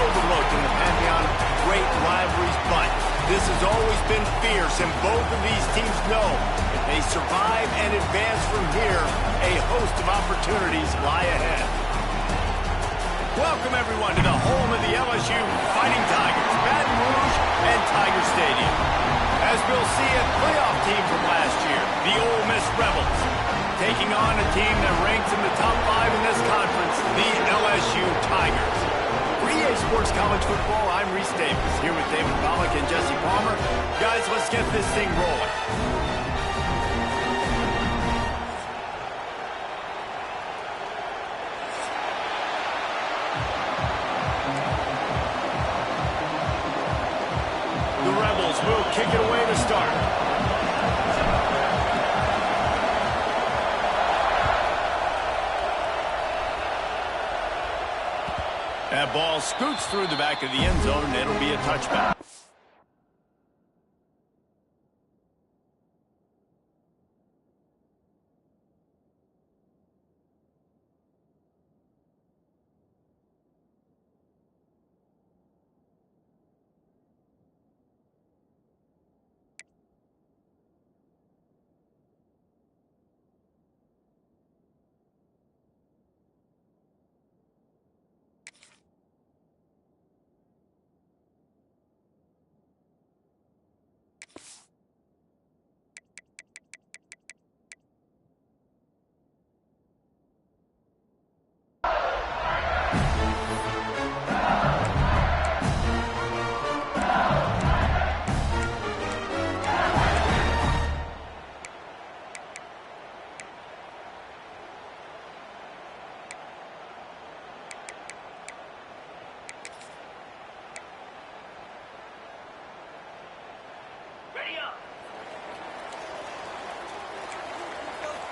overlooked in the pantheon of great rivalries, but this has always been fierce, and both of these teams know if they survive and advance from here, a host of opportunities lie ahead. Welcome, everyone, to the home of the LSU Fighting Tigers, Baton Rouge and Tiger Stadium. As we'll see, a playoff team from last year, the Ole Miss Rebels, taking on a team that ranks in the top 5 in this conference, the LSU Tigers. For EA Sports College Football, I'm Reese Davis, here with David Pollack and Jesse Palmer. Guys, let's get this thing rolling. The Rebels will kick it away to start. That ball scoots through the back of the end zone, and it'll be a touchback.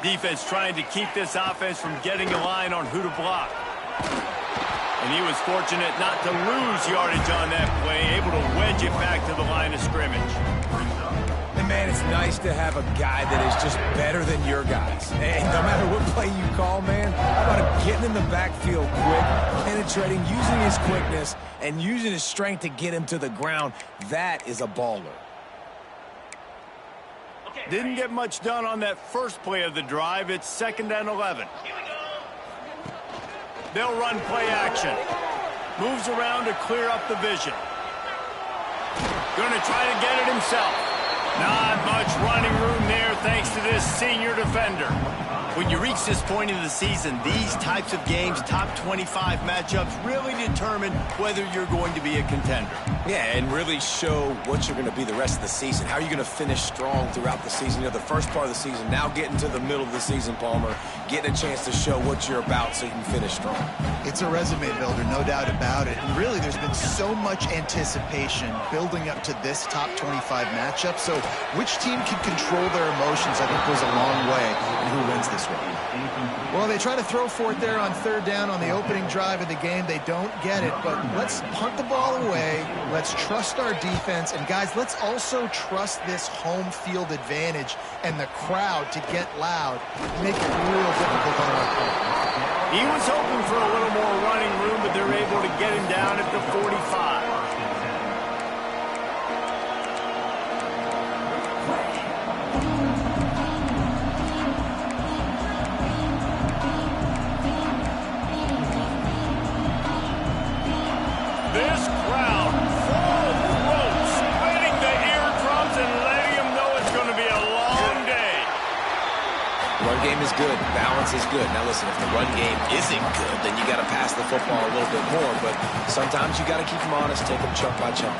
Defense trying to keep this offense from getting a line on who to block. And he was fortunate not to lose yardage on that play, able to wedge it back to the line of scrimmage. And, man, it's nice to have a guy that is just better than your guys. And no matter what play you call, man, how about him getting in the backfield quick, penetrating, using his quickness, and using his strength to get him to the ground. That is a baller. Didn't get much done on that first play of the drive. It's 2nd and 11. They'll run play action. Moves around to clear up the vision. Going to try to get it himself. Not much running room there thanks to this senior defender. When you reach this point in the season, these types of games, top 25 matchups, really determine whether you're going to be a contender. Yeah, and really show what you're going to be the rest of the season. How are you going to finish strong throughout the season? You know, the first part of the season, now getting to the middle of the season, Palmer, getting a chance to show what you're about so you can finish strong. It's a resume builder, no doubt about it. And really, there's been so much anticipation building up to this top 25 matchup. So which team can control their emotions, I think, goes a long way in who wins this one. Well, they try to throw for it there on 3rd down on the opening drive of the game. They don't get it, but let's punt the ball away. Let's trust our defense. And, guys, let's also trust this home field advantage and the crowd to get loud and make it real difficult on our opponent. He was hoping for a little more running room, but they're able to get him down at the 45. This crowd full throat, splitting the eardrums and letting them know it's going to be a long day. The run game is good. Balance is good. Now, listen, if the run game isn't good, then you got to pass the football a little bit more. But sometimes you got to keep them honest, take them chunk by chunk.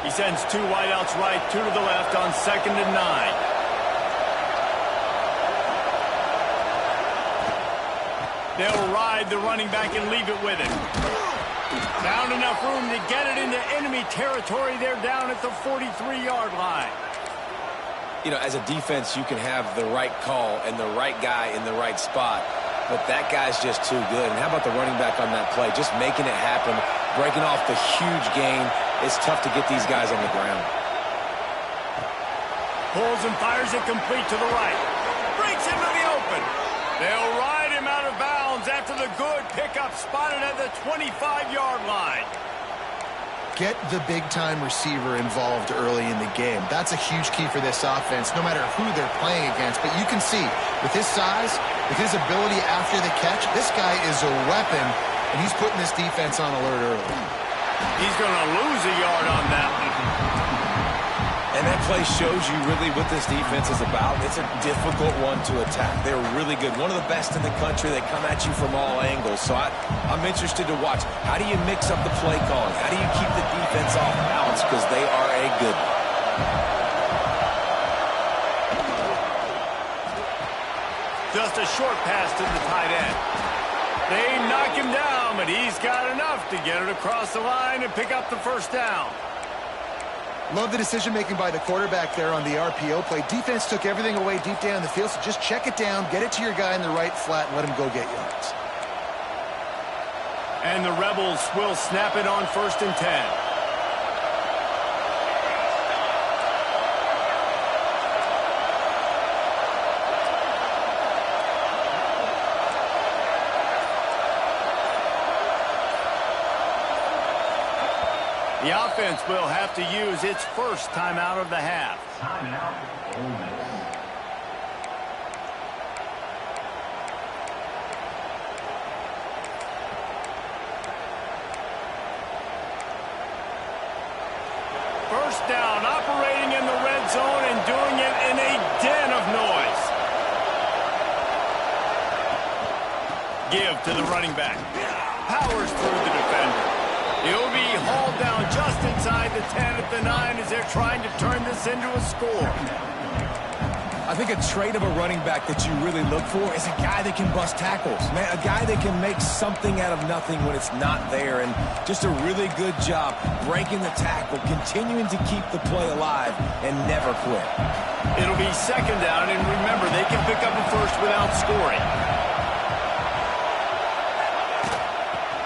He sends 2 wideouts right, 2 to the left on 2nd and 9. They'll ride the running back and leave it with him. Found enough room to get it into enemy territory. They're down at the 43-yard line. You know, as a defense, you can have the right call and the right guy in the right spot, but that guy's just too good. And how about the running back on that play? Just making it happen, breaking off the huge gain. It's tough to get these guys on the ground. Pulls and fires it complete to the right. Breaks into the open. They'll ride the good pickup spotted at the 25-yard line. Get the big-time receiver involved early in the game. That's a huge key for this offense, no matter who they're playing against. But you can see, with his size, with his ability after the catch, this guy is a weapon, and he's putting this defense on alert early. He's going to lose a yard on that one. And that play shows you really what this defense is about. It's a difficult one to attack. They're really good. One of the best in the country. They come at you from all angles. So I'm interested to watch. How do you mix up the play calling? How do you keep the defense off balance? Because they are a good one. Just a short pass to the tight end. They knock him down, but he's got enough to get it across the line and pick up the first down. Love the decision-making by the quarterback there on the RPO play. Defense took everything away deep down the field, so just check it down, get it to your guy in the right flat, and let him go get yards. And the Rebels will snap it on 1st and 10. The offense will have to use its first timeout of the half. Timeout, Ole Miss. First down, operating in the red zone and doing it in a den of noise. Give to the running back. Powers through the defender. He'll be hauled down just inside the 10 at the 9 as they're trying to turn this into a score. I think a trait of a running back that you really look for is a guy that can bust tackles. Man, a guy that can make something out of nothing when it's not there. And just a really good job breaking the tackle, continuing to keep the play alive, and never quit. It'll be 2nd down, and remember, they can pick up a first without scoring.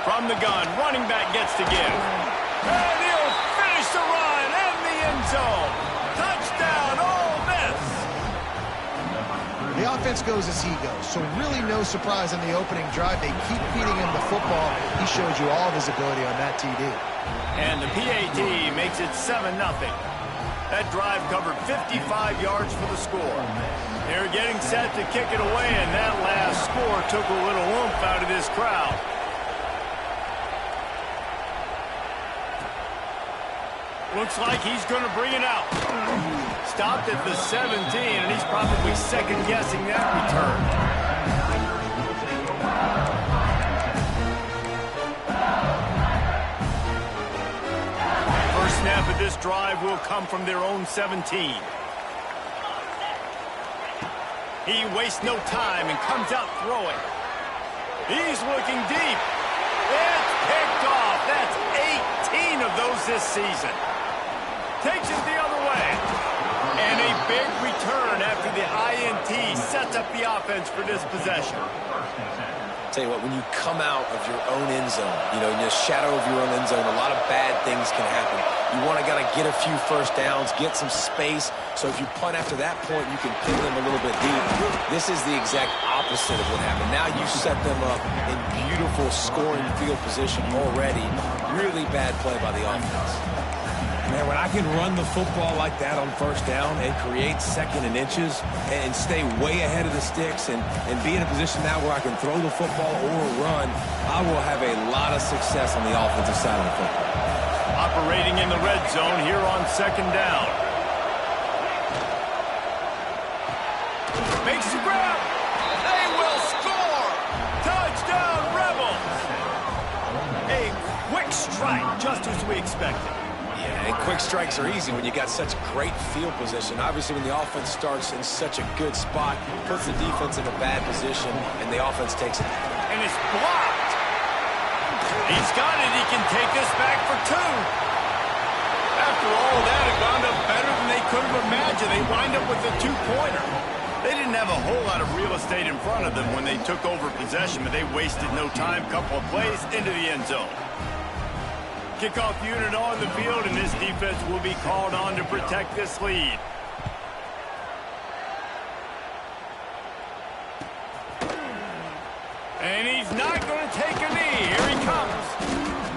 From the gun, running back gets to give. And he'll finish the run in the end zone. Touchdown, Ole Miss. The offense goes as he goes, so really no surprise on the opening drive. They keep feeding him the football. He showed you all of his ability on that TD. And the PAT makes it 7-0. That drive covered 55 yards for the score. They're getting set to kick it away, and that last score took a little oomph out of this crowd. Looks like he's going to bring it out. Stopped at the 17, and he's probably second-guessing that return. First snap of this drive will come from their own 17. He wastes no time and comes out throwing. He's looking deep. It's picked off. That's 18 of those this season. Takes it the other way. And a big return after the INT sets up the offense for this possession. Tell you what, when you come out of your own end zone, in the shadow of your own end zone, a lot of bad things can happen. You want to get a few first downs, get some space, so if you punt after that point, you can pin them a little bit deep. This is the exact opposite of what happened. Now you set them up in beautiful scoring field position already. Really bad play by the offense. Man, when I can run the football like that on first down and create 2nd and inches and stay way ahead of the sticks and be in a position now where I can throw the football or run, I will have a lot of success on the offensive side of the football. Operating in the red zone here on 2nd down. Makes the grab. They will score. Touchdown, Rebels. A quick strike, just as we expected. Yeah, and quick strikes are easy when you got such great field position. Obviously, when the offense starts in such a good spot, puts the defense in a bad position, and the offense takes it. And it's blocked. He's got it. He can take this back for 2. After all that, it wound up better than they could have imagined. They wind up with a 2-pointer. They didn't have a whole lot of real estate in front of them when they took over possession, but they wasted no time. Couple of plays into the end zone. Kickoff unit on the field, and this defense will be called on to protect this lead. And he's not going to take a knee. Here he comes.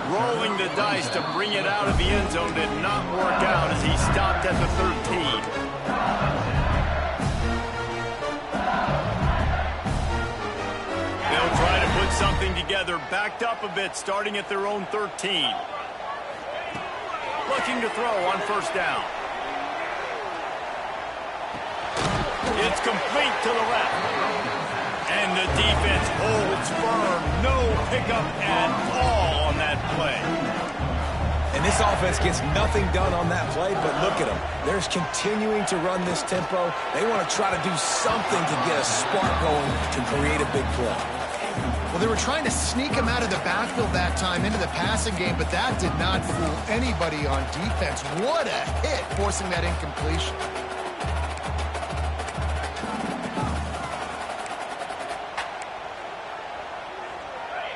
Rolling the dice to bring it out of the end zone did not work out as he stopped at the 13. They'll try to put something together, backed up a bit, starting at their own 13. Looking to throw on first down. It's complete to the left. And the defense holds firm. No pickup at all on that play. And this offense gets nothing done on that play, but look at them. They're continuing to run this tempo. They want to try to do something to get a spark going to create a big play. Well, they were trying to sneak him out of the backfield that time into the passing game, but that did not fool anybody on defense. What a hit, forcing that incompletion.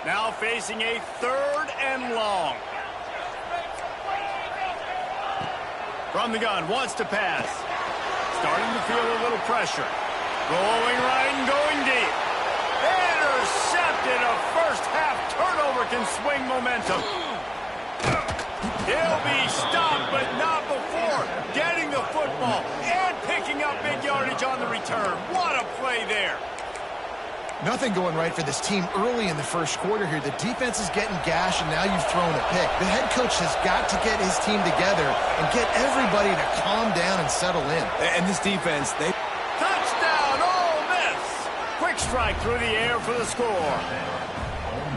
Now facing a 3rd and long. From the gun, wants to pass. Starting to feel a little pressure. Rolling right and going deep. Intercepted. A first-half turnover can swing momentum. He'll be stopped, but not before getting the football and picking up big yardage on the return. What a play there. Nothing going right for this team early in the first quarter here. The defense is getting gashed, and now you've thrown a pick. The head coach has got to get his team together and get everybody to calm down and settle in. And this defense, they... Touchdown, Ole Miss! Quick strike through the air for the score.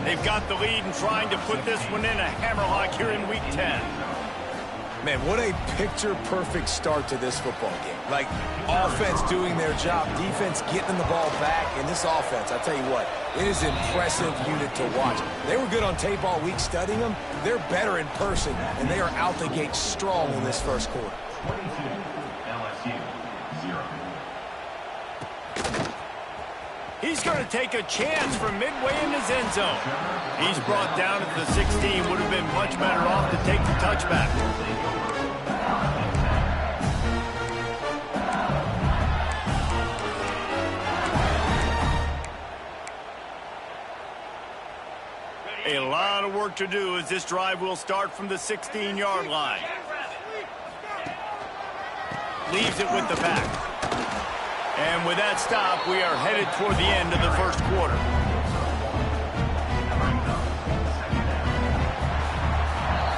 They've got the lead and trying to put this one in a hammerlock here in Week 10. Man, what a picture-perfect start to this football game. Like, offense doing their job, defense getting the ball back, and this offense, I tell you what, it is an impressive unit to watch. They were good on tape all week studying them. They're better in person, and they are out the gate strong in this first quarter. 22, LSU, 0. He's going to take a chance from midway in his end zone. He's brought down at the 16. Would have been much better off to take the touchback. A lot of work to do as this drive will start from the 16-yard line. Leaves it with the back. And with that stop, we are headed toward the end of the first quarter.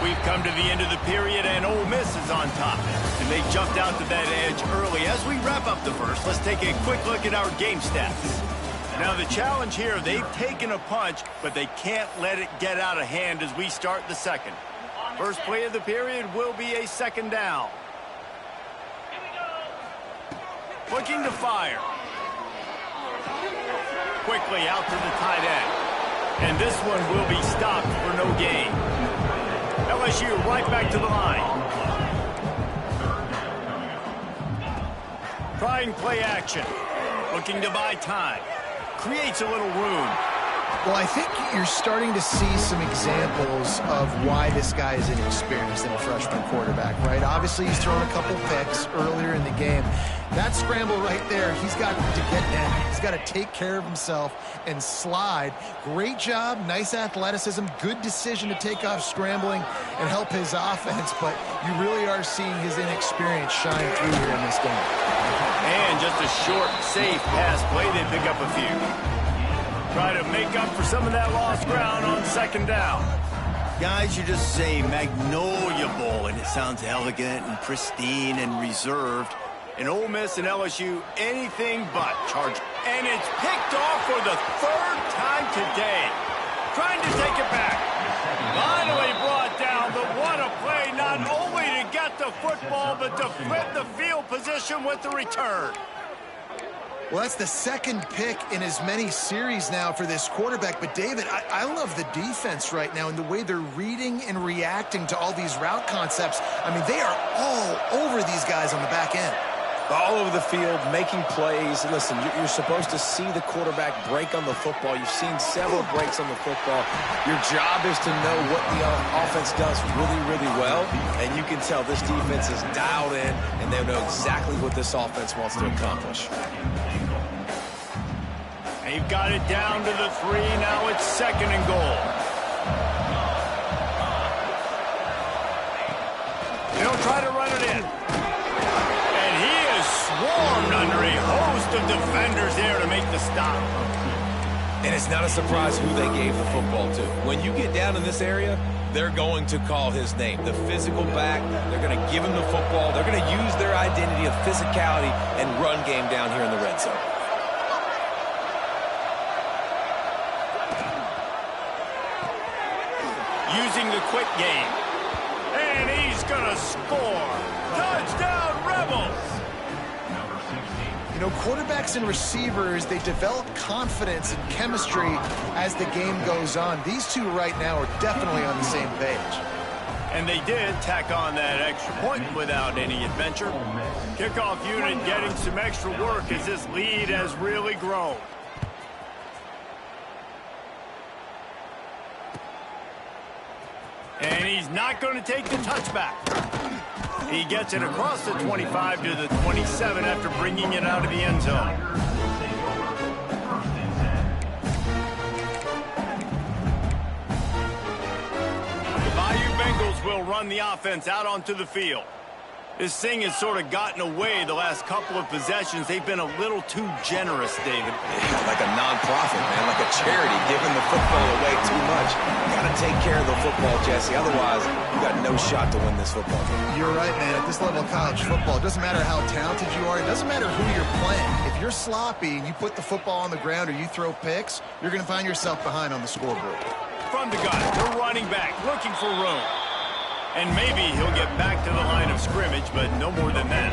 We've come to the end of the period, and Ole Miss is on top. And they jumped out to that edge early. As we wrap up the first, let's take a quick look at our game stats. Now, the challenge here, they've taken a punch, but they can't let it get out of hand as we start the second. First play of the period will be a second down. Looking to fire. Quickly out to the tight end. And this one will be stopped for no gain. LSU right back to the line. Trying play action. Looking to buy time. Creates a little room. Well, I think you're starting to see some examples of why this guy is inexperienced in a freshman quarterback, right? Obviously, he's thrown a couple picks earlier in the game. That scramble right there, he's got to get down. He's got to take care of himself and slide. Great job, nice athleticism, good decision to take off scrambling and help his offense, but you really are seeing his inexperience shine through here in this game. And just a short, safe pass play, they pick up a few. Try to make up for some of that lost ground on second down. Guys, you just say Magnolia Bowl, and it sounds elegant and pristine and reserved. And Ole Miss and LSU, anything but charge. And it's picked off for the 3rd time today. Trying to take it back. Finally brought down, but what a play, not only to get the football, but to flip the field position with the return. Well, that's the second pick in as many series now for this quarterback. But, David, I love the defense right now and the way they're reading and reacting to all these route concepts. I mean, they are all over these guys on the back end. All over the field, making plays. Listen, you're supposed to see the quarterback break on the football. You've seen several breaks on the football. Your job is to know what the offense does really, really well. And you can tell this defense is dialed in, and they know exactly what this offense wants to accomplish. They've got it down to the 3. Now it's 2nd and goal. He'll try to run it in. And he is swarmed under a host of defenders there to make the stop. And it's not a surprise who they gave the football to. When you get down in this area, they're going to call his name. The physical back, they're going to give him the football. They're going to use their identity of physicality and run game down here in the red zone. Using the quick game. And he's going to score. Touchdown, Rebels! Number 16. You know, quarterbacks and receivers, they develop confidence and chemistry as the game goes on. These two right now are definitely on the same page. And they did tack on that extra point without any adventure. Kickoff unit getting some extra work as this lead has really grown. And he's not going to take the touchback. He gets it across the 25 to the 27 after bringing it out of the end zone. The Bayou Bengals will run the offense out onto the field. This thing has sort of gotten away the last couple of possessions. They've been a little too generous, David. Yeah, like a non-profit, man, like a charity, giving the football away too much. You got to take care of the football, Jesse. Otherwise, you got no shot to win this football game. You're right, man. At this level of college football, it doesn't matter how talented you are. It doesn't matter who you're playing. If you're sloppy and you put the football on the ground or you throw picks, you're going to find yourself behind on the scoreboard. From the gun, the running back looking for room. And maybe he'll get back to the line of scrimmage, but no more than that.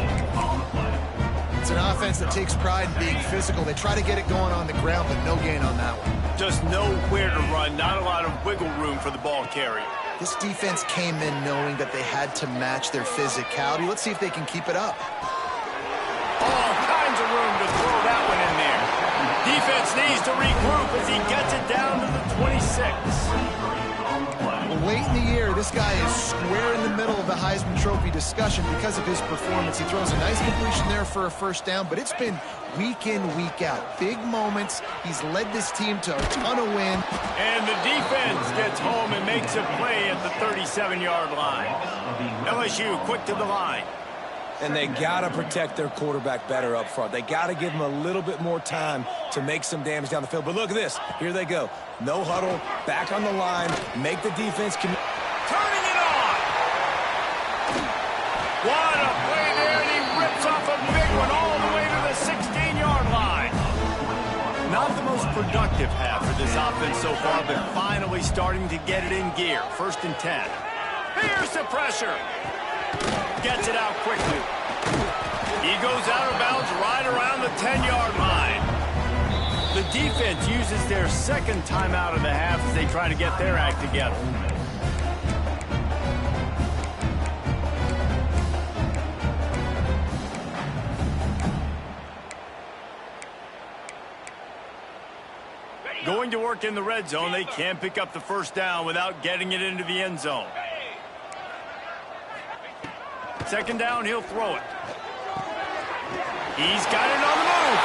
It's an offense that takes pride in being physical. They try to get it going on the ground, but no gain on that one. Just nowhere to run, not a lot of wiggle room for the ball carrier. This defense came in knowing that they had to match their physicality. Let's see if they can keep it up. All kinds of room to throw that one in there. Defense needs to regroup as he gets it down to the 26. Well, late in the year, this guy is square in the middle of the Heisman Trophy discussion because of his performance. He throws a nice completion there for a first down, but it's been week in, week out. Big moments. He's led this team to a ton of wins. And the defense gets home and makes a play at the 37-yard line. LSU quick to the line. And they got to protect their quarterback better up front. They got to give him a little bit more time to make some damage down the field. But look at this. Here they go. No huddle, back on the line, make the defense turning it on! What a play there, and he rips off a big one all the way to the 16-yard line. Not the most productive half for this offense so far, but finally starting to get it in gear. 1st and 10. Here's the pressure. Gets it out quickly. He goes out of bounds right around the 10-yard line. The defense uses their second timeout of the half as they try to get their act together. Going to work in the red zone, they can't pick up the first down without getting it into the end zone. 2nd down, he'll throw it. He's got it on the move.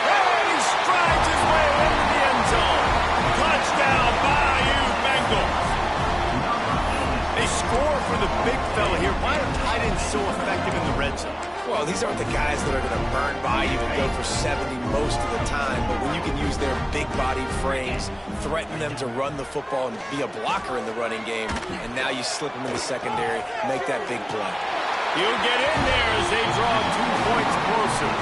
And he strides his way into the end zone. Touchdown, Bayou Bengals. They score for the big fella here. Why are tight ends so effective in the red zone? Well, these aren't the guys that are going to burn by you and go for 70 most of the time, but when you can use their big-bodied frames, threaten them to run the football and be a blocker in the running game, and now you slip them in the secondary, make that big play. He'll get in there as they draw 2 points closer.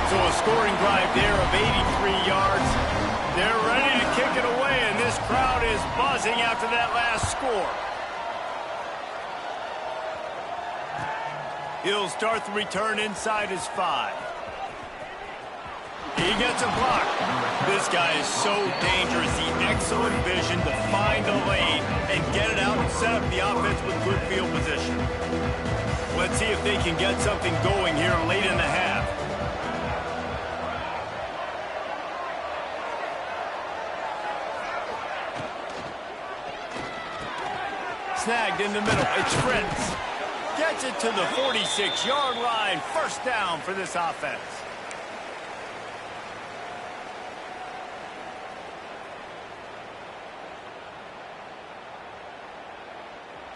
So a scoring drive there of 83 yards. They're ready to kick it away, and this crowd is buzzing after that last score. He'll start the return inside his 5. He gets a block. This guy is so dangerous. The excellent vision to find the lane and get it out and set up the offense with good field position. Let's see if they can get something going here late in the half. Snagged in the middle. It's Fritz. Gets it to the 46-yard line. 1st down for this offense.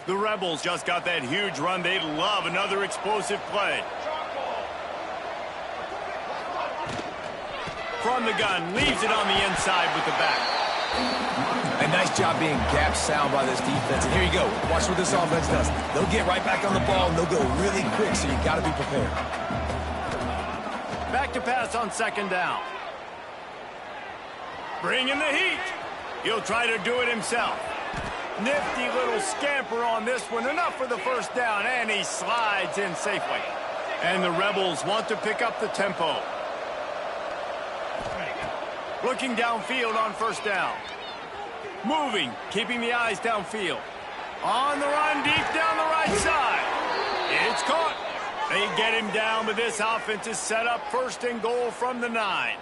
The Rebels just got that huge run. They'd love another explosive play. From the gun, leaves it on the inside with the back. A nice job being gap sound by this defense. And here you go. Watch what this offense does. They'll get right back on the ball, and they'll go really quick, so you got to be prepared. Back to pass on second down. Bring in the heat. He'll try to do it himself. Nifty little scamper on this one. Enough for the first down, and he slides in safely. And the Rebels want to pick up the tempo. Looking downfield on first down. Moving, keeping the eyes downfield. On the run, deep down the right side. It's caught. They get him down, but this offense is set up first and goal from the 9.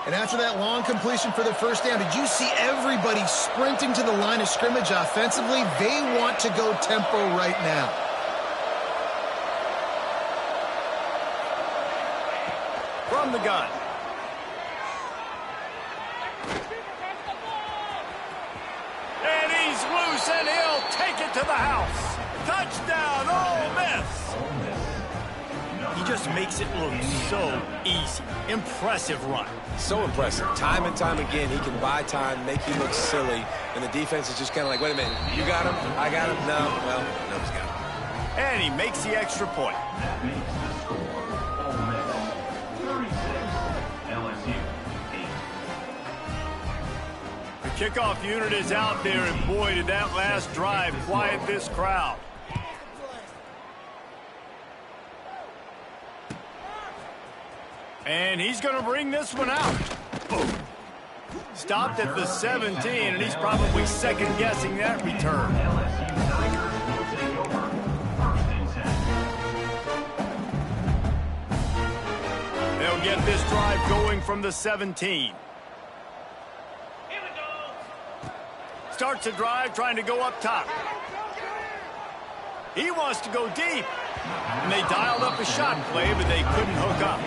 And after that long completion for the first down, did you see everybody sprinting to the line of scrimmage offensively? They want to go tempo right now. From the gun. And he's loose, and he'll take it to the house. Touchdown, Ole Miss. He just makes it look so easy. Impressive run. So impressive. Time and time again, he can buy time, make you look silly, and the defense is just kind of like, wait a minute, you got him? I got him? No. Well, no, he's got him. And he makes the extra point. That makes the score Ole Miss 36, LSU 8. The kickoff unit is out there, and boy, did that last drive quiet this crowd. And he's going to bring this one out. Stopped at the 17, and he's probably second-guessing that return. LSU Tigers will take over first and 10. They'll get this drive going from the 17. Starts the drive trying to go up top. He wants to go deep. And they dialed up a shot play, but they couldn't hook up.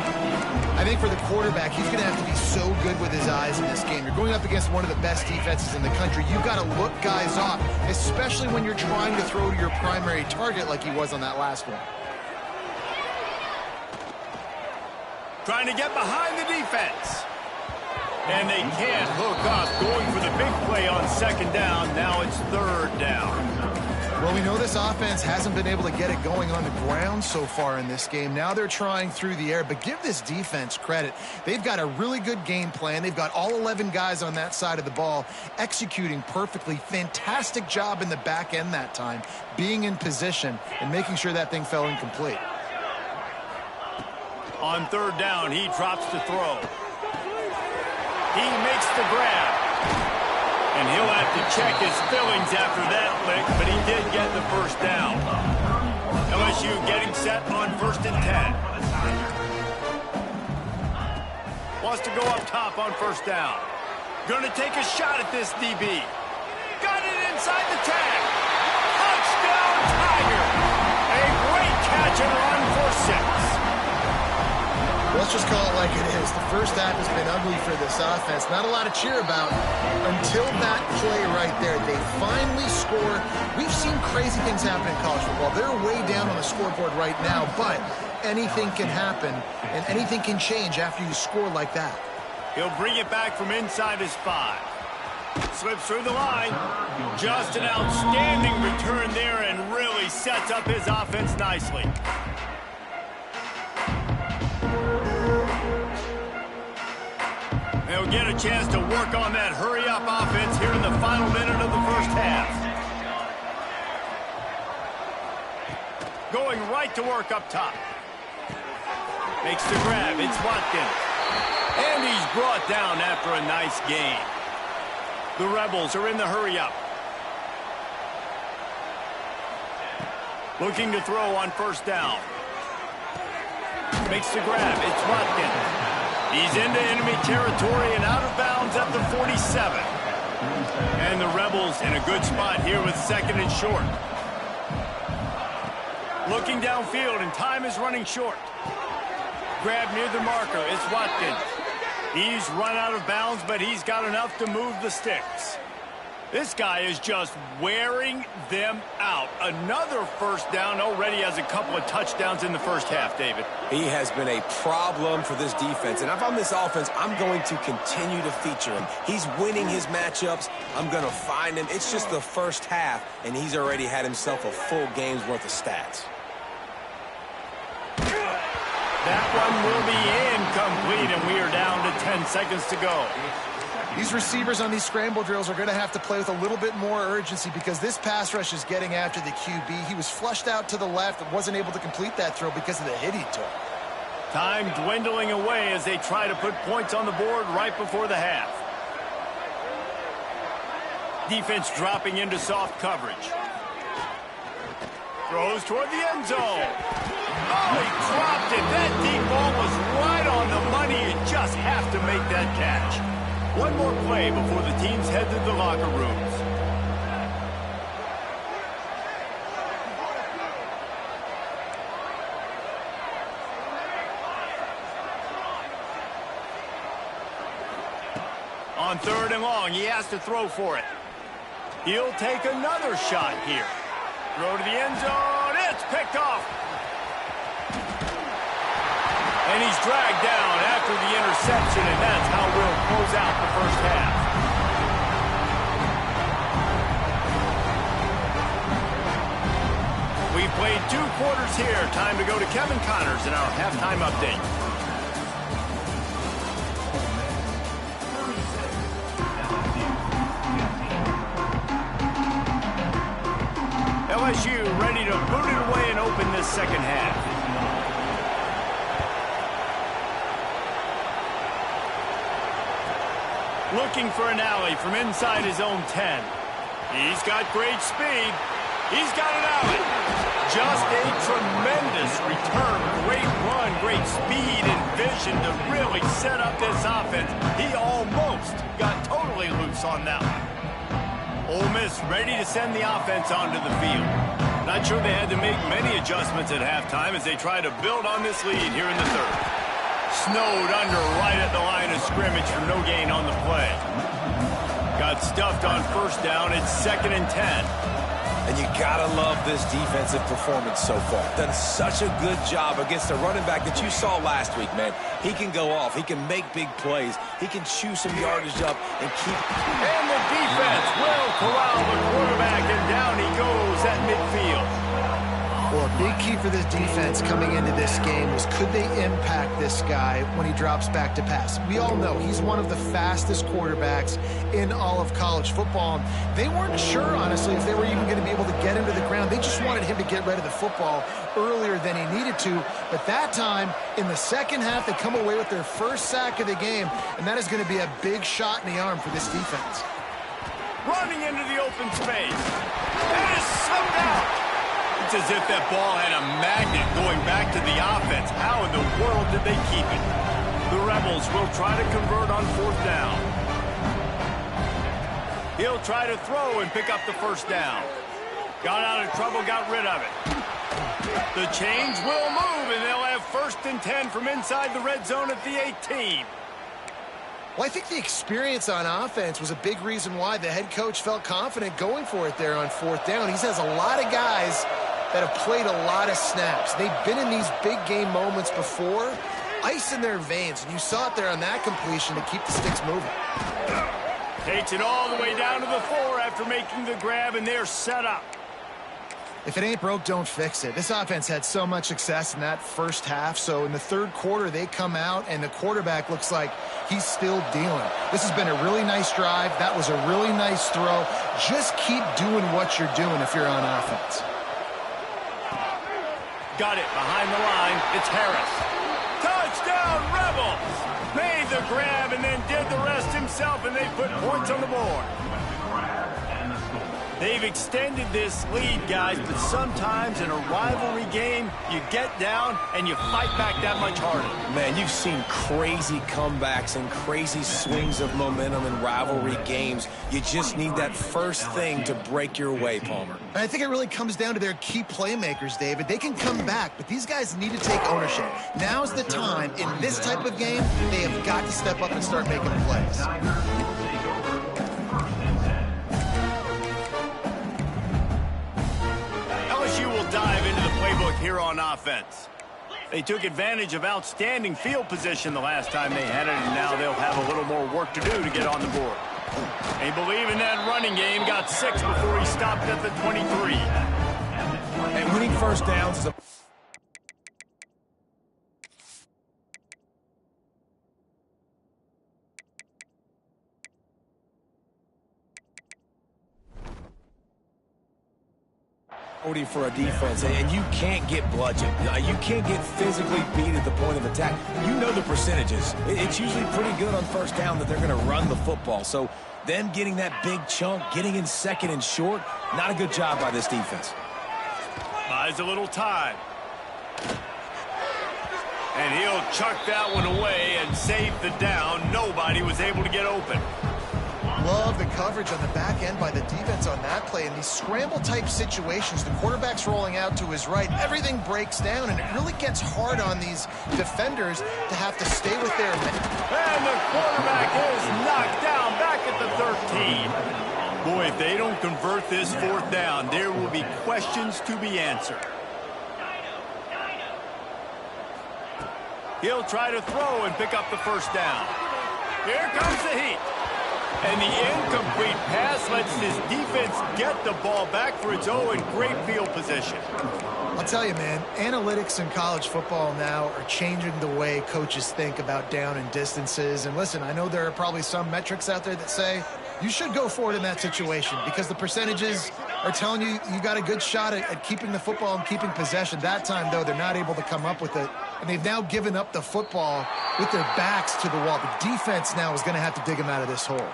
I think for the quarterback, he's going to have to be so good with his eyes in this game. You're going up against one of the best defenses in the country. You've got to look guys off, especially when you're trying to throw to your primary target like he was on that last one. Trying to get behind the defense. And they can't hook up, going for the big play on second down. Now it's third down. Well, we know this offense hasn't been able to get it going on the ground so far in this game. Now they're trying through the air, but give this defense credit. They've got a really good game plan. They've got all 11 guys on that side of the ball executing perfectly. Fantastic job in the back end that time, being in position and making sure that thing fell incomplete. On third down, he drops to throw. He makes the grab. And he'll have to check his fillings after that lick, but he did get the first down. LSU getting set on first and 10. Wants to go up top on first down. Going to take a shot at this DB. Got it inside the tag. Touchdown, Tiger. A great catch and run for 6. Let's just call it like it is. The first half has been ugly for this offense. Not a lot to cheer about until that play right there. They finally score. We've seen crazy things happen in college football. They're way down on the scoreboard right now, but anything can happen, and anything can change after you score like that. He'll bring it back from inside his 5. Slips through the line. Just an outstanding return there and really sets up his offense nicely. They'll get a chance to work on that hurry-up offense here in the final minute of the first half. Going right to work up top. Makes the grab. It's Watkins. And he's brought down after a nice gain. The Rebels are in the hurry-up. Looking to throw on first down. Makes the grab. It's Watkins. He's into enemy territory and out of bounds at the 47. And the Rebels in a good spot here with second and short. Looking downfield, and time is running short. Grab near the marker. It's Watkins. He's run out of bounds, but he's got enough to move the sticks. This guy is just wearing them out. Another first down, already has a couple of touchdowns in the first half, David. He has been a problem for this defense, and if I'm this offense, I'm going to continue to feature him. He's winning his matchups. I'm going to find him. It's just the first half, and he's already had himself a full game's worth of stats. That one will be incomplete, and we are down to 10 seconds to go. These receivers on these scramble drills are going to have to play with a little bit more urgency because this pass rush is getting after the QB. He was flushed out to the left and wasn't able to complete that throw because of the hit he took. Time dwindling away as they try to put points on the board right before the half. Defense dropping into soft coverage. Throws toward the end zone. Oh, he dropped it. That deep ball was right on the money. You just have to make that catch. One more play before the teams head to the locker rooms. On 3rd and long, he has to throw for it. He'll take another shot here. Throw to the end zone. It's picked off. And he's dragged down after the interception, and that's how we'll close out the first half. We've played 2 quarters here. Time to go to Kevin Connors in our halftime update. LSU ready to boot it away and open this second half. Looking for an alley from inside his own 10. He's got great speed. He's got an alley. Just a tremendous return. Great run, great speed and vision to really set up this offense. He almost got totally loose on that one. Ole Miss ready to send the offense onto the field. Not sure they had to make many adjustments at halftime as they try to build on this lead here in the 3rd. Snowed under right at the line of scrimmage for no gain on the play. Got stuffed on first down. It's 2nd and 10. And you gotta love this defensive performance so far. Done such a good job against the running back that you saw last week, man. He can go off. He can make big plays. He can chew some yardage up and keep... And the defense will corral the quarterback, and down he goes at midfield. Well, a big key for this defense coming into this game was could they impact this guy when he drops back to pass? We all know he's one of the fastest quarterbacks in all of college football. They weren't sure, honestly, if they were even going to be able to get him to the ground. They just wanted him to get rid of the football earlier than he needed to. But that time, in the second half, they come away with their first sack of the game, and that is going to be a big shot in the arm for this defense. Running into the open space. That is sucked out. It's as if that ball had a magnet going back to the offense. How in the world did they keep it? The Rebels will try to convert on 4th down. He'll try to throw and pick up the first down. Got out of trouble, got rid of it. The change will move, and they'll have 1st and 10 from inside the red zone at the 18. Well, I think the experience on offense was a big reason why the head coach felt confident going for it there on 4th down. He has a lot of guys that have played a lot of snaps. They've been in these big game moments before. Ice in their veins, and you saw it there on that completion to keep the sticks moving. Takes it all the way down to the 4 after making the grab, and they're set up. If it ain't broke, don't fix it. This offense had so much success in that first half, so in the 3rd quarter, they come out, and the quarterback looks like he's still dealing. This has been a really nice drive. That was a really nice throw. Just keep doing what you're doing if you're on offense. Got it behind the line. It's Harris. Touchdown, Rebels! Made the grab and then did the rest himself, and they put points on the board. They've extended this lead, guys, but sometimes in a rivalry game, you get down and you fight back that much harder. Man, you've seen crazy comebacks and crazy swings of momentum in rivalry games. You just need that first thing to break your way, Palmer. I think it really comes down to their key playmakers, David. They can come back, but these guys need to take ownership. Now's the time. In this type of game, they have got to step up and start making plays. here on offense. They took advantage of outstanding field position the last time they had it, and now they'll have a little more work to do to get on the board. They believe in that running game. Got 6 before he stopped at the 23. And winning first downs is a... for a defense, and you can't get bludgeoned. You can't get physically beat at the point of attack. You know the percentages. It's usually pretty good on first down that they're going to run the football. So them getting that big chunk, getting in second and short, not a good job by this defense. Buys a little time. And he'll chuck that one away and save the down. Nobody was able to get open. Love the coverage on the back end by the defense on that play. In these scramble-type situations, the quarterback's rolling out to his right. Everything breaks down, and it really gets hard on these defenders to have to stay with their men. And the quarterback is knocked down back at the 13. Boy, if they don't convert this 4th down, there will be questions to be answered. He'll try to throw and pick up the first down. Here comes the heat. And the incomplete pass lets his defense get the ball back for its own great field position. I'll tell you, man, analytics in college football now are changing the way coaches think about down and distances. And listen, I know there are probably some metrics out there that say you should go for it in that situation because the percentages are telling you you got a good shot at keeping the football and keeping possession. That time, though, they're not able to come up with it. And they've now given up the football with their backs to the wall. The defense now is going to have to dig them out of this hole.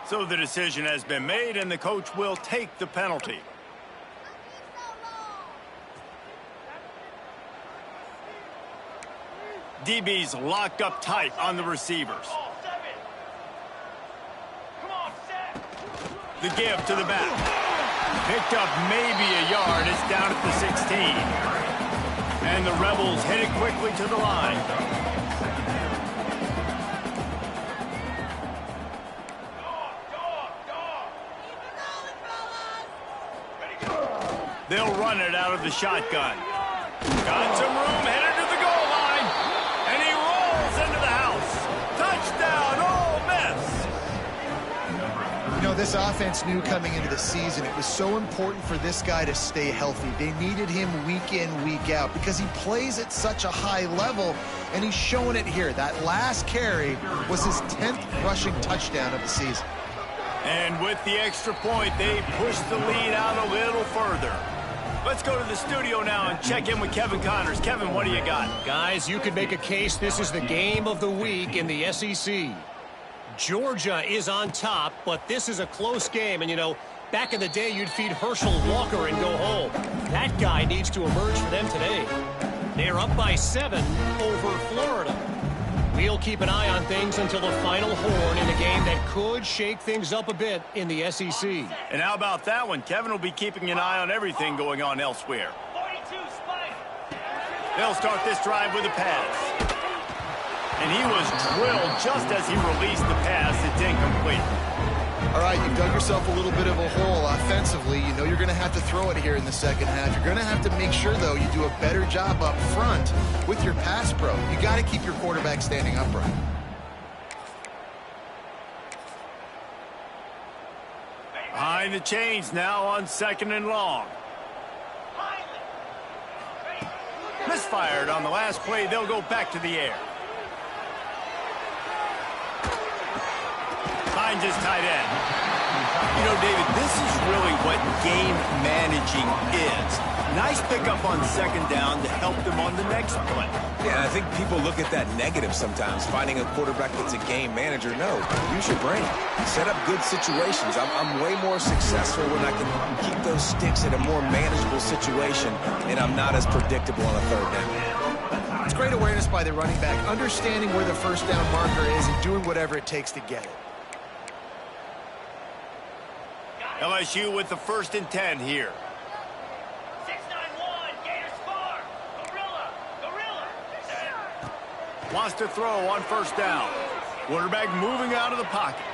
So the decision has been made, and the coach will take the penalty. DB's locked up tight on the receivers. The give to the back. Picked up maybe a yard. It's down at the 16. And the Rebels hit it quickly to the line. They'll run it out of the shotgun. Got some room, headed to the goal line. And he rolls into the house. Touchdown, Ole Miss. You know, this offense knew coming into the season it was so important for this guy to stay healthy. They needed him week in, week out because he plays at such a high level, and he's showing it here. That last carry was his 10th rushing touchdown of the season. And with the extra point, they push the lead out a little further. Let's go to the studio now and check in with Kevin Connors. Kevin, what do you got? Guys, you could make a case this is the game of the week in the SEC. Georgia is on top, but this is a close game. And, you know, back in the day, you'd feed Herschel Walker and go home. That guy needs to emerge for them today. They're up by 7 over Florida. We'll keep an eye on things until the final horn in a game that could shake things up a bit in the SEC. And how about that one? Kevin will be keeping an eye on everything going on elsewhere. They'll start this drive with a pass. And he was drilled just as he released the pass. It's incomplete. All right, you've dug yourself a little bit of a hole offensively. You know you're going to have to throw it here in the second half. You're going to have to make sure, though, you do a better job up front with your pass pro. You got to keep your quarterback standing upright. Behind the chains now on 2nd and long. Misfired on the last play. They'll go back to the air. Finds his tight end. You know, David, this is really what game managing is. Nice pickup on 2nd down to help them on the next play. Yeah, I think people look at that negative sometimes, finding a quarterback that's a game manager. No, use your brain. Set up good situations. I'm way more successful when I can keep those sticks in a more manageable situation, and I'm not as predictable on a 3rd down. It's great awareness by the running back, understanding where the first down marker is and doing whatever it takes to get it. LSU with the 1st and 10 here. 691, Gators far. Gorilla. Wants to throw on 1st down. Quarterback moving out of the pocket.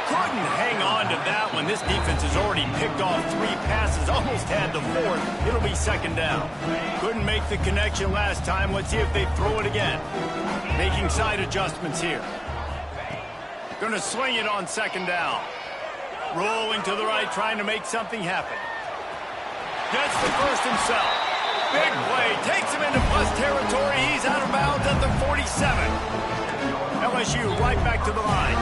Couldn't hang on on to that one. This defense has already picked off 3 passes, almost had the 4th. It'll be second down. Couldn't make the connection last time. Let's see if they throw it again. Making side adjustments here. Going to swing it on second down. Rolling to the right, trying to make something happen. Gets the first himself. Big play. Takes him into plus territory. He's out of bounds at the 47. LSU right back to the line.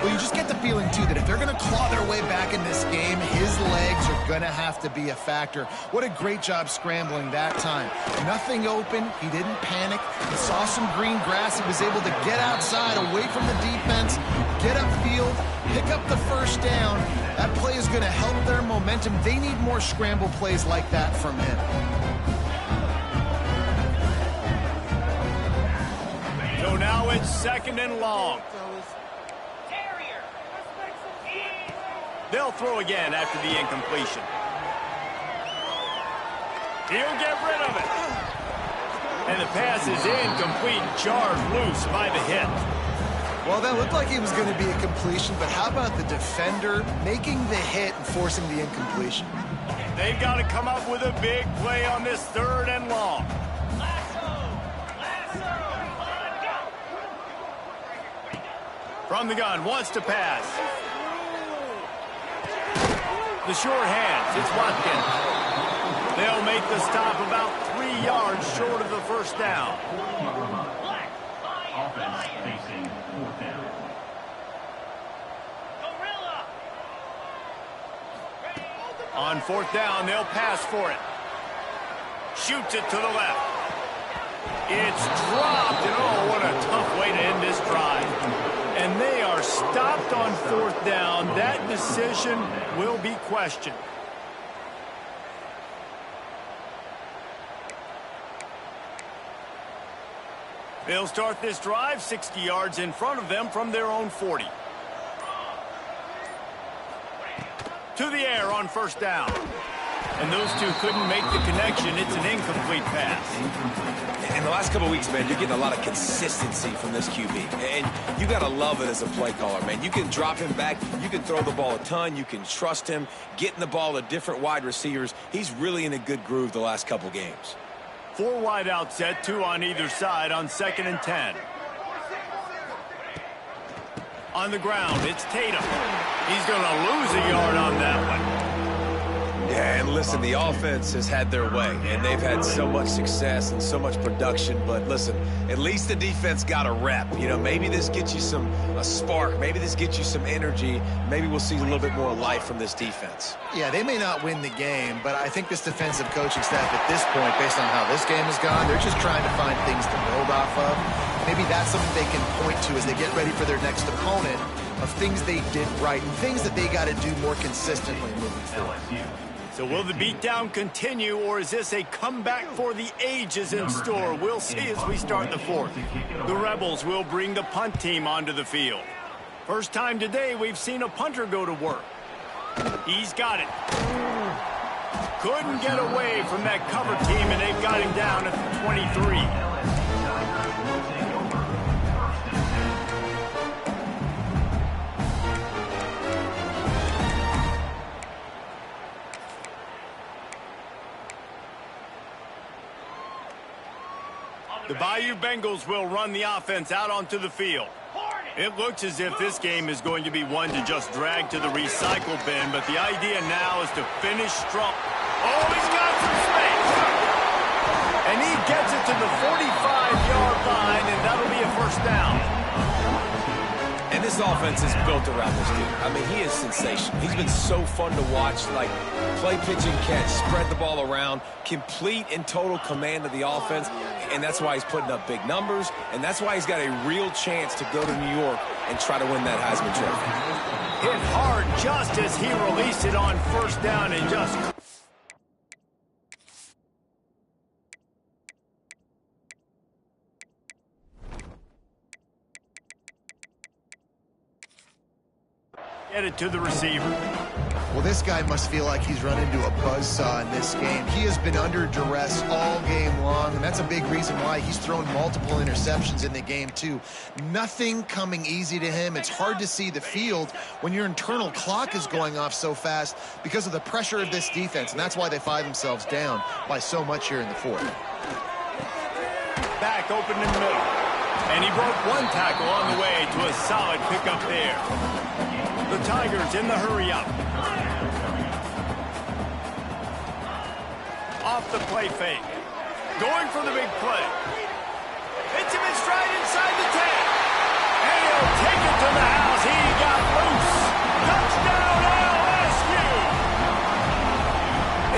Well, you just get the feeling, too, that if they're going to claw their way back in this game, his legs are going to have to be a factor. What a great job scrambling that time. Nothing open. He didn't panic. He saw some green grass. He was able to get outside, away from the defense, get upfield, pick up the first down. That play is going to help their momentum. They need more scramble plays like that from him. So now it's second and long. They'll throw again after the incompletion. He'll get rid of it. And the pass is incomplete, jarred loose by the hit. Well, that looked like it was going to be a completion, but how about the defender making the hit and forcing the incompletion? They've got to come up with a big play on this third and long. From the gun, wants to pass. The short hands, it's Watkins. They'll make the stop about 3 yards short of the first down. Offense facing 4th down. On 4th down, they'll pass for it. Shoots it to the left. It's dropped, and oh, what a tough way to end this drive. And they are stopped on 4th down. That decision will be questioned. They'll start this drive 60 yards in front of them from their own 40. To the air on first down. And those two couldn't make the connection. It's an incomplete pass. In the last couple of weeks, man, you're getting a lot of consistency from this QB. And you got to love it as a play caller, man. You can drop him back. You can throw the ball a ton. You can trust him, getting the ball to different wide receivers. He's really in a good groove the last couple games. 4 wide out set, 2 on either side on 2nd and 10. On the ground, it's Tatum. He's going to lose a yard on that one. Yeah, and listen, the offense has had their way, and they've had so much success and so much production. But listen, at least the defense got a rep. You know, maybe this gets you a spark. Maybe this gets you some energy. Maybe we'll see a little bit more life from this defense. Yeah, they may not win the game, but I think this defensive coaching staff at this point, based on how this game has gone, they're just trying to find things to build off of. Maybe that's something they can point to as they get ready for their next opponent, of things they did right and things that they got to do more consistently moving forward. So will the beatdown continue, or is this a comeback for the ages in store? We'll see as we start the 4th. The Rebels will bring the punt team onto the field. First time today we've seen a punter go to work. He's got it. Couldn't get away from that cover team, and they've got him down at the 23. The Bayou Bengals will run the offense out onto the field. It looks as if this game is going to be one to just drag to the recycle bin, but the idea now is to finish strong. Oh, he's got some space. And he gets it to the 45-yard line, and that'll be a first down. And this offense is built around this dude. I mean, he is sensational. He's been so fun to watch, like play, pitch, and catch, spread the ball around, complete and total command of the offense, and that's why he's putting up big numbers, and that's why he's got a real chance to go to New York and try to win that Heisman Trophy. Hit hard just as he released it on first down and just... Get it to the receiver. Well, this guy must feel like he's run into a buzzsaw in this game. He has been under duress all game long, and that's a big reason why he's thrown multiple interceptions in the game, too. Nothing coming easy to him. It's hard to see the field when your internal clock is going off so fast because of the pressure of this defense, and that's why they find themselves down by so much here in the fourth. Back open in the middle. And he broke one tackle on the way to a solid pickup there. The Tigers in the hurry-up. Off the play fake. Going for the big play. Hits him in stride inside the 10. And he'll take it to the house. He got loose. Touchdown, LSU!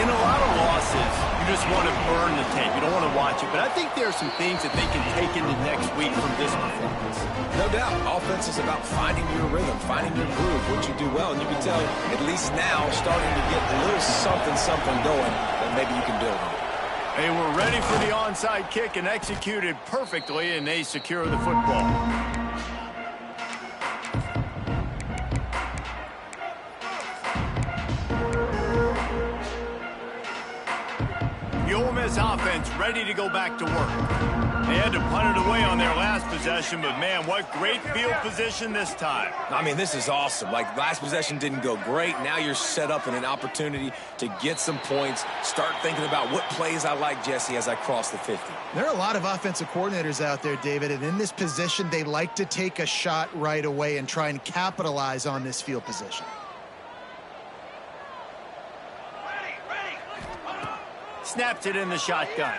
In a lot of losses, you just want to burn the tape. You don't want to watch it. But I think there are some things that they can take into next week from this performance. No doubt. Offense is about finding your rhythm, finding your groove, what you do well. And you can tell, at least now, starting to get a little something going that maybe you can build on. They were ready for the onside kick and executed perfectly, and they secure the football. The Ole Miss offense ready to go back to work. They had to punt it away on their last possession, but man, what great field position this time. I mean, this is awesome. Like, last possession didn't go great. Now you're set up in an opportunity to get some points. Start thinking about what plays I like, Jesse, as I cross the 50. There are a lot of offensive coordinators out there, David, and in this position, they like to take a shot right away and try and capitalize on this field position. Snaps it in the shotgun.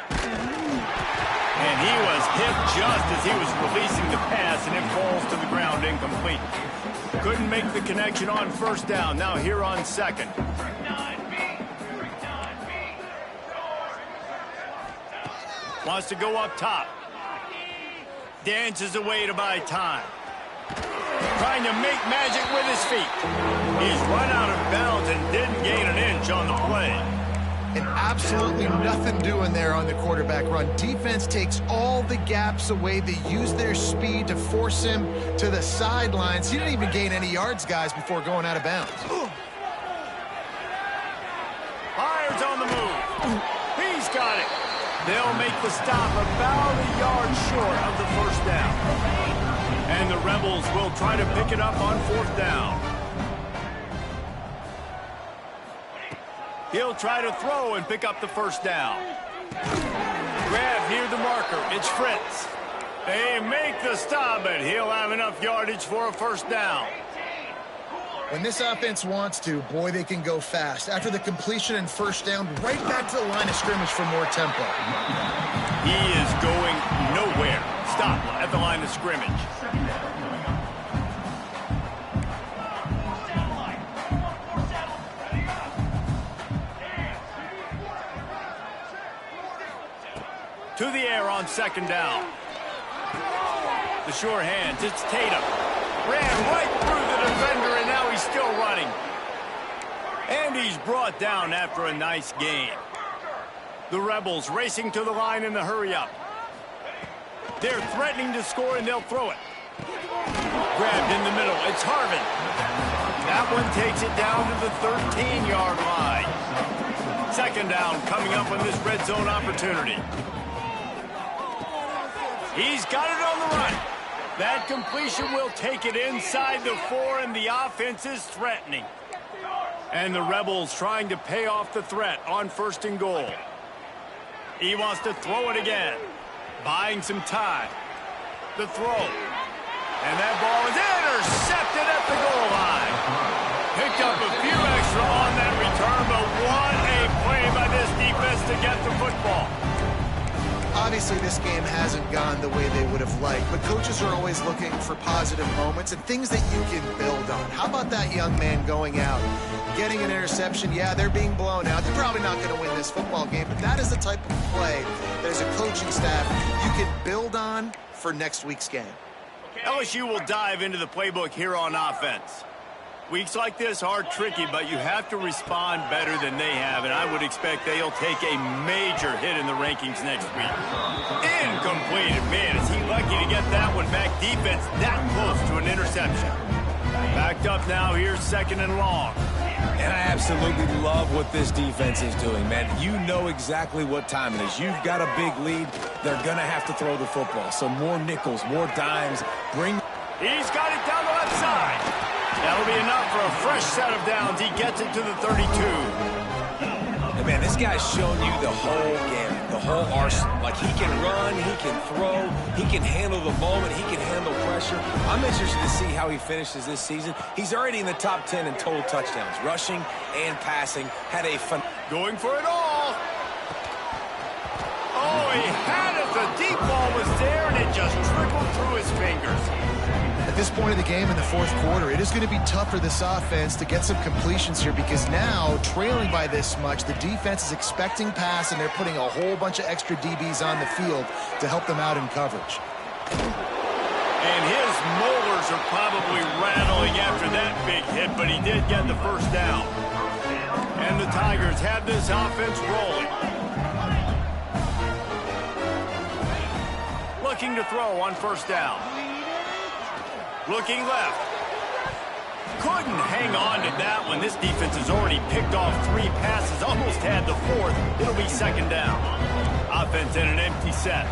And he was hit just as he was releasing the pass, and it falls to the ground incomplete. Couldn't make the connection on first down. Now here on second. Wants to go up top. Dances away to buy time. Trying to make magic with his feet. He's run out of bounds and didn't gain an inch on the play. And absolutely nothing doing there on the quarterback run. Defense takes all the gaps away. They use their speed to force him to the sidelines. He didn't even gain any yards, guys, before going out of bounds. Byers on the move. He's got it. They'll make the stop about a yard short of the first down. And the Rebels will try to pick it up on fourth down. He'll try to throw and pick up the first down. Grab near the marker. It's Fritz. They make the stop, but he'll have enough yardage for a first down. When this offense wants to, boy, they can go fast. After the completion and first down, right back to the line of scrimmage for more tempo. He is going nowhere. Stop at the line of scrimmage. To the air on second down. The sure hands, it's Tatum. Ran right through the defender, and now he's still running. And he's brought down after a nice gain. The Rebels racing to the line in the hurry-up. They're threatening to score, and they'll throw it. Grabbed in the middle, it's Harvin. That one takes it down to the 13-yard line. Second down coming up on this red zone opportunity. He's got it on the run. That completion will take it inside the 4, and the offense is threatening. And the Rebels trying to pay off the threat on first and goal. He wants to throw it again. Buying some time. The throw. And that ball is intercepted at the goal line. Picked up a few extra on that return, but what a play by this defense to get the football. Obviously, this game hasn't gone the way they would have liked, but coaches are always looking for positive moments and things that you can build on. How about that young man going out, getting an interception? Yeah, they're being blown out. They're probably not going to win this football game, but that is the type of play that as a coaching staff you can build on for next week's game. LSU will dive into the playbook here on offense. Weeks like this are tricky, but you have to respond better than they have, and I would expect they'll take a major hit in the rankings next week. Incomplete. Man, is he lucky to get that one back. Defense that close to an interception. Back Backed up now. Here's 2nd and long. And I absolutely love what this defense is doing, man. You know exactly what time it is. You've got a big lead. They're going to have to throw the football. So more nickels, more dimes. He's got it down the left side. That'll be enough for a fresh set of downs. He gets it to the 32. And man, this guy's shown you the whole gamut, the whole arsenal. Like, he can run, he can throw, he can handle the moment, he can handle pressure. I'm interested to see how he finishes this season. He's already in the top 10 in total touchdowns, rushing and passing. Had a fun... Going for it all. Oh, he had it. The deep ball was there, and it just trickled through his fingers. At this point of the game in the 4th quarter, it is going to be tough for this offense to get some completions here because now, trailing by this much, the defense is expecting pass, and they're putting a whole bunch of extra DBs on the field to help them out in coverage. And his molars are probably rattling after that big hit, but he did get the first down. And the Tigers have this offense rolling. Looking to throw on 1st down. Looking left. Couldn't hang on to that one. This defense has already picked off 3 passes, almost had the 4th. It'll be 2nd down. Offense in an empty set.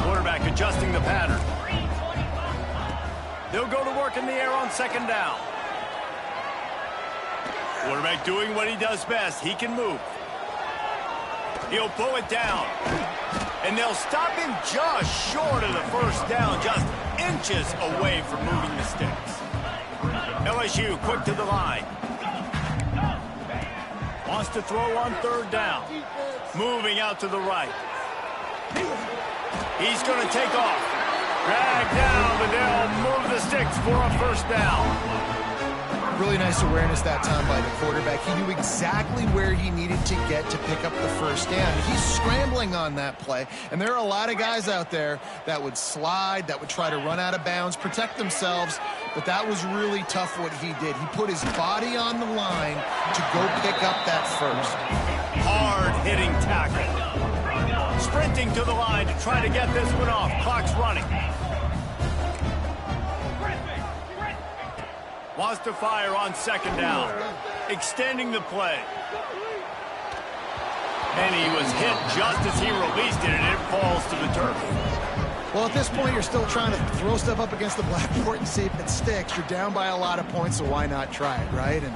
Quarterback adjusting the pattern. They'll go to work in the air on 2nd down. Quarterback doing what he does best. He can move. He'll pull it down. And they'll stop him just short of the 1st down, just inches away from moving the sticks. LSU quick to the line. Wants to throw on 3rd down. Moving out to the right. He's going to take off. Drag down, but they'll move the sticks for a 1st down. Really nice awareness that time by the quarterback. He knew exactly where he needed to get to pick up the 1st down. He's scrambling on that play, and there are a lot of guys out there that would slide, that would try to run out of bounds, protect themselves, but that was really tough what he did. He put his body on the line to go pick up that 1st. Hard-hitting tackle. Sprinting to the line to try to get this one off. Clock's running. Wants to fire on 2nd down. Extending the play. And he was hit just as he released it, and it falls to the turf. Well, at this point, you're still trying to throw stuff up against the blackboard and see if it sticks. You're down by a lot of points, so why not try it, right? And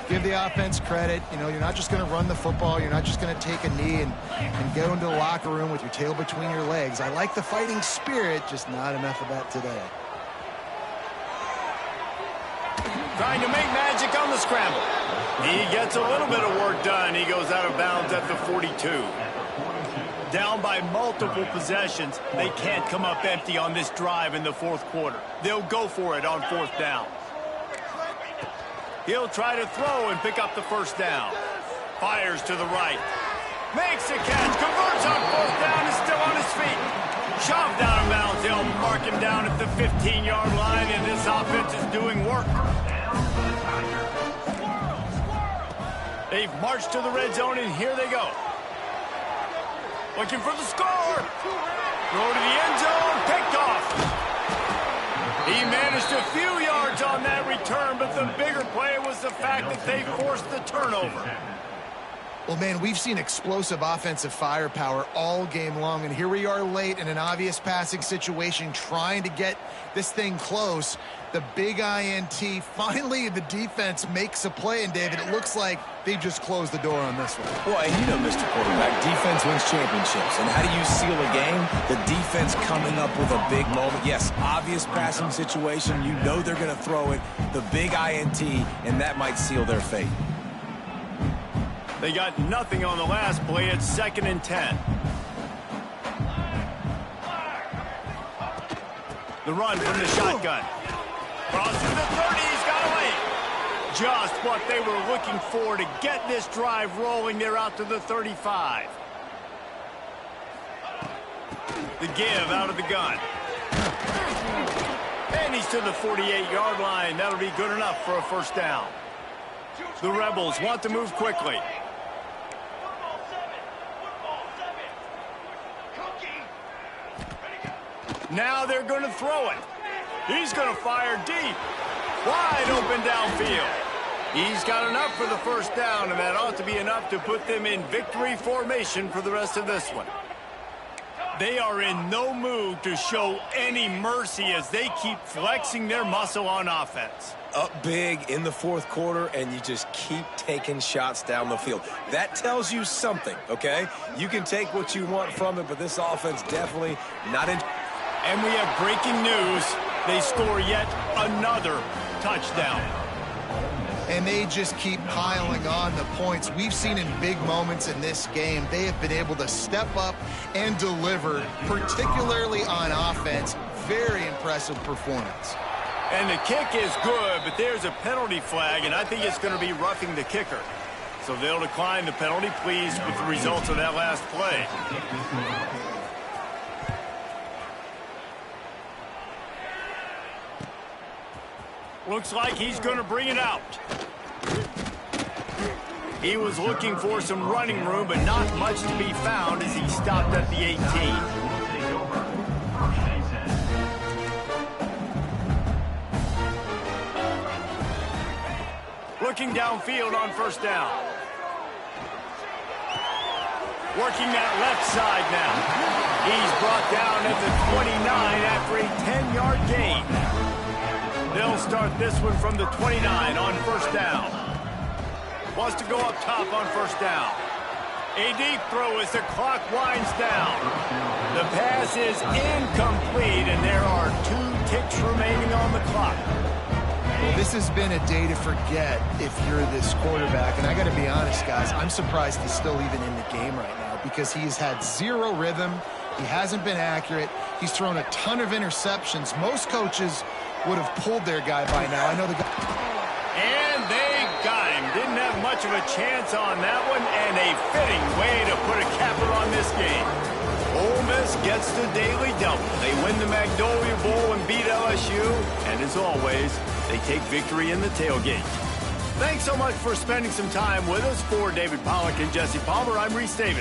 give the offense credit. You know, you're not just going to run the football. You're not just going to take a knee and go into the locker room with your tail between your legs. I like the fighting spirit, just not enough of that today. Trying to make magic on the scramble. He gets a little bit of work done. He goes out of bounds at the 42. Down by multiple possessions. They can't come up empty on this drive in the 4th quarter. They'll go for it on 4th down. He'll try to throw and pick up the 1st down. Fires to the right. Makes a catch. Converts on 4th down. Is still on his feet. Shoved out of bounds. They'll mark him down at the 15-yard line, and this offense is doing work. They've marched to the red zone, and here they go. Looking for the score. Throw to the end zone. Picked off. He managed a few yards on that return, but the bigger play was the fact that they forced the turnover. Well, man, we've seen explosive offensive firepower all game long, and here we are late in an obvious passing situation trying to get this thing close. The big INT, finally the defense makes a play, and David, it looks like they just closed the door on this one. Well, and you know, Mr. Quarterback, defense wins championships. And how do you seal a game? The defense coming up with a big moment. Yes, obvious passing situation. You know they're going to throw it. The big INT, and that might seal their fate. They got nothing on the last play. It's 2nd and 10. The run from the shotgun. Crosses the 30. He's got away. Just what they were looking for to get this drive rolling. They're out to the 35. The give out of the gun. And he's to the 48-yard line. That'll be good enough for a 1st down. The Rebels want to move quickly. Now they're going to throw it. He's going to fire deep. Wide open downfield. He's got enough for the first down, and that ought to be enough to put them in victory formation for the rest of this one. They are in no mood to show any mercy as they keep flexing their muscle on offense. Up big in the fourth quarter, and you just keep taking shots down the field. That tells you something, okay? You can take what you want from it, but this offense definitely not in. And we have breaking news. They score yet another touchdown. And they just keep piling on the points. We've seen in big moments in this game, they have been able to step up and deliver, particularly on offense. Very impressive performance. And the kick is good, but there's a penalty flag, and I think it's going to be roughing the kicker. So they'll decline the penalty, pleased with the results of that last play. Looks like he's going to bring it out. He was looking for some running room, but not much to be found as he stopped at the 18. Looking downfield on first down. Working that left side now. He's brought down at the 29 after a 10-yard gain. They'll start this one from the 29 on first down. Wants to go up top on first down. A deep throw as the clock winds down. The pass is incomplete, and there are 2 ticks remaining on the clock. Well, this has been a day to forget if you're this quarterback. And I got to be honest, guys, I'm surprised he's still even in the game right now because he's had zero rhythm. He hasn't been accurate. He's thrown a ton of interceptions. Most coaches would have pulled their guy by now. I know the guy. And they got him. Didn't have much of a chance on that one, and a fitting way to put a capper on this game. Ole Miss gets the daily double. They win the Magnolia Bowl and beat LSU, and as always, they take victory in the tailgate. Thanks so much for spending some time with us. For David Pollack and Jesse Palmer, I'm Reese Davis.